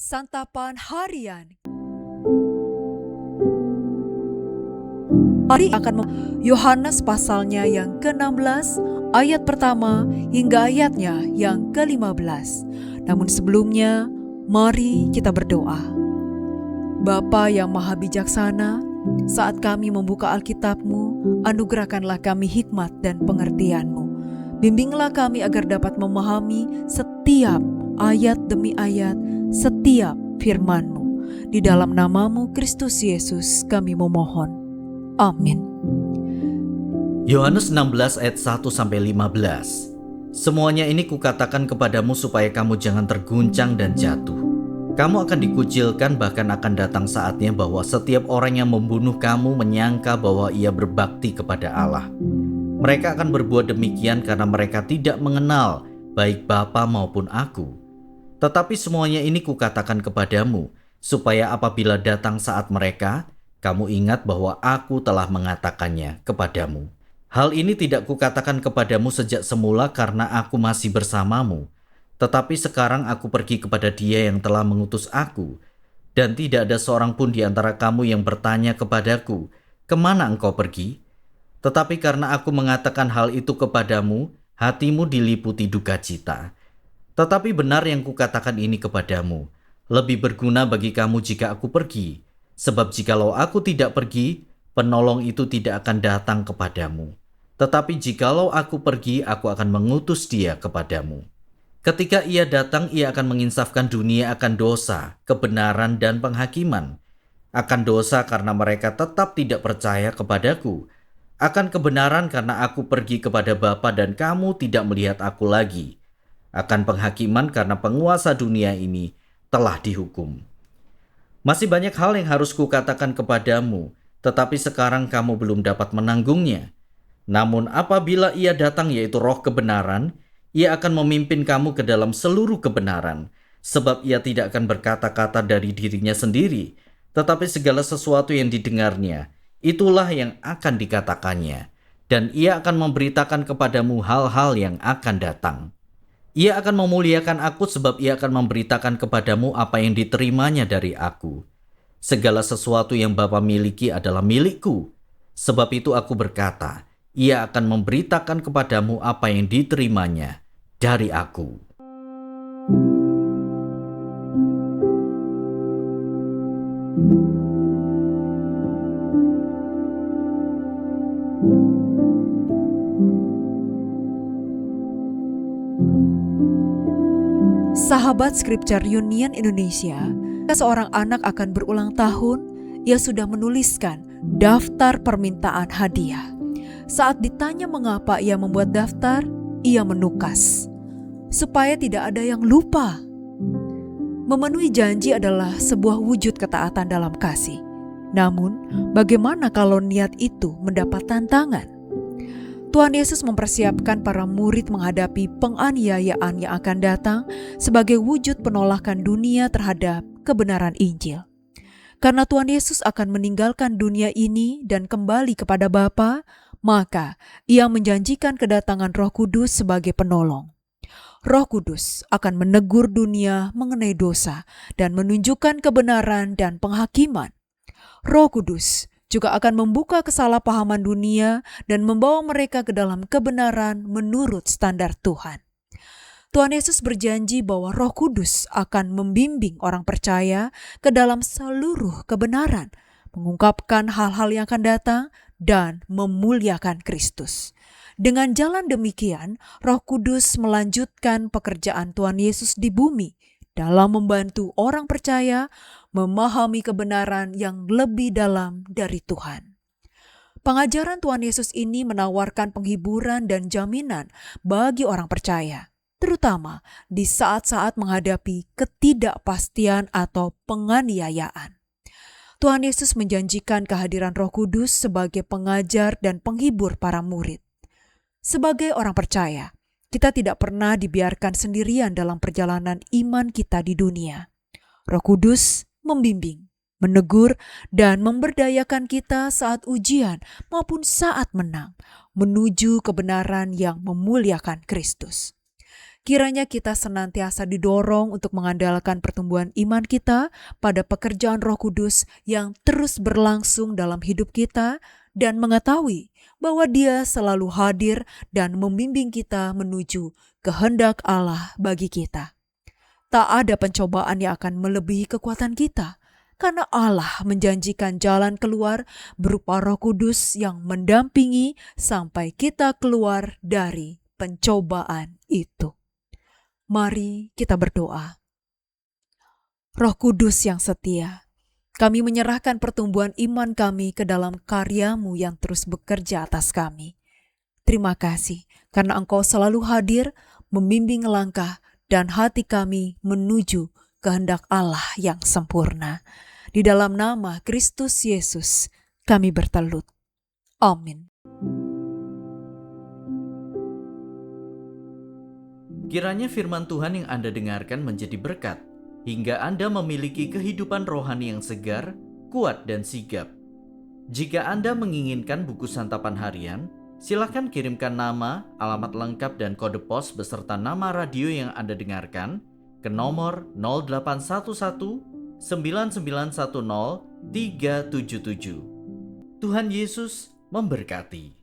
Santapan Harian. Mari akan Yohanes pasalnya yang ke-16 ayat pertama hingga ayatnya yang ke-15. Namun sebelumnya, mari kita berdoa. Bapa yang maha bijaksana, saat kami membuka Alkitab-Mu, anugerahkanlah kami hikmat dan pengertian-Mu. Bimbinglah kami agar dapat memahami setiap ayat demi ayat, setiap firman-Mu. Di dalam nama-Mu, Kristus Yesus, kami memohon. Amin. Yohanes 16 ayat 1-15. Semuanya ini kukatakan kepadamu supaya kamu jangan terguncang dan jatuh. Kamu akan dikucilkan, bahkan akan datang saatnya bahwa setiap orang yang membunuh kamu menyangka bahwa ia berbakti kepada Allah. Mereka akan berbuat demikian karena mereka tidak mengenal baik Bapa maupun aku. Tetapi semuanya ini kukatakan kepadamu, supaya apabila datang saat mereka, kamu ingat bahwa aku telah mengatakannya kepadamu. Hal ini tidak kukatakan kepadamu sejak semula karena aku masih bersamamu. Tetapi sekarang aku pergi kepada Dia yang telah mengutus aku. Dan tidak ada seorang pun di antara kamu yang bertanya kepadaku, "Kemana engkau pergi?" Tetapi karena aku mengatakan hal itu kepadamu, hatimu diliputi duka cita. Tetapi benar yang kukatakan ini kepadamu, lebih berguna bagi kamu jika aku pergi. Sebab jikalau aku tidak pergi, penolong itu tidak akan datang kepadamu. Tetapi jikalau aku pergi, aku akan mengutus Dia kepadamu. Ketika Ia datang, Ia akan menginsafkan dunia akan dosa, kebenaran, dan penghakiman. Akan dosa karena mereka tetap tidak percaya kepadaku. Akan kebenaran karena aku pergi kepada Bapa dan kamu tidak melihat aku lagi. Akan penghakiman karena penguasa dunia ini telah dihukum. Masih banyak hal yang harus kukatakan kepadamu, tetapi sekarang kamu belum dapat menanggungnya. Namun apabila Ia datang, yaitu Roh kebenaran, Ia akan memimpin kamu ke dalam seluruh kebenaran, sebab Ia tidak akan berkata-kata dari dirinya sendiri, tetapi segala sesuatu yang didengarnya, itulah yang akan dikatakannya, dan Ia akan memberitakan kepadamu hal-hal yang akan datang. Ia akan memuliakan aku sebab Ia akan memberitakan kepadamu apa yang diterimanya dari aku. Segala sesuatu yang Bapa miliki adalah milikku. Sebab itu aku berkata, Ia akan memberitakan kepadamu apa yang diterimanya dari aku. Sahabat Scripture Union Indonesia, seorang anak akan berulang tahun, ia sudah menuliskan daftar permintaan hadiah. Saat ditanya mengapa ia membuat daftar, ia menukas, supaya tidak ada yang lupa. Memenuhi janji adalah sebuah wujud ketaatan dalam kasih. Namun, bagaimana kalau niat itu mendapat tantangan? Tuhan Yesus mempersiapkan para murid menghadapi penganiayaan yang akan datang sebagai wujud penolakan dunia terhadap kebenaran Injil. Karena Tuhan Yesus akan meninggalkan dunia ini dan kembali kepada Bapa, maka Ia menjanjikan kedatangan Roh Kudus sebagai penolong. Roh Kudus akan menegur dunia mengenai dosa dan menunjukkan kebenaran dan penghakiman. Roh Kudus juga akan membuka kesalahpahaman dunia dan membawa mereka ke dalam kebenaran menurut standar Tuhan. Tuhan Yesus berjanji bahwa Roh Kudus akan membimbing orang percaya ke dalam seluruh kebenaran, mengungkapkan hal-hal yang akan datang, dan memuliakan Kristus. Dengan jalan demikian, Roh Kudus melanjutkan pekerjaan Tuhan Yesus di bumi dalam membantu orang percaya memahami kebenaran yang lebih dalam dari Tuhan. Pengajaran Tuhan Yesus ini menawarkan penghiburan dan jaminan bagi orang percaya, terutama di saat-saat menghadapi ketidakpastian atau penganiayaan. Tuhan Yesus menjanjikan kehadiran Roh Kudus sebagai pengajar dan penghibur para murid. Sebagai orang percaya, kita tidak pernah dibiarkan sendirian dalam perjalanan iman kita di dunia. Roh Kudus membimbing, menegur, dan memberdayakan kita saat ujian maupun saat menang, menuju kebenaran yang memuliakan Kristus. Kiranya kita senantiasa didorong untuk mengandalkan pertumbuhan iman kita pada pekerjaan Roh Kudus yang terus berlangsung dalam hidup kita dan mengetahui bahwa Dia selalu hadir dan membimbing kita menuju kehendak Allah bagi kita. Tak ada pencobaan yang akan melebihi kekuatan kita, karena Allah menjanjikan jalan keluar berupa Roh Kudus yang mendampingi sampai kita keluar dari pencobaan itu. Mari kita berdoa. Roh Kudus yang setia, kami menyerahkan pertumbuhan iman kami ke dalam karya-Mu yang terus bekerja atas kami. Terima kasih karena Engkau selalu hadir, membimbing langkah dan hati kami menuju kehendak Allah yang sempurna. Di dalam nama Kristus Yesus, kami bertelut. Amin. Kiranya firman Tuhan yang Anda dengarkan menjadi berkat, hingga Anda memiliki kehidupan rohani yang segar, kuat, dan sigap. Jika Anda menginginkan buku santapan harian, silakan kirimkan nama, alamat lengkap, dan kode pos beserta nama radio yang Anda dengarkan ke nomor 0811 9910 377. Tuhan Yesus memberkati.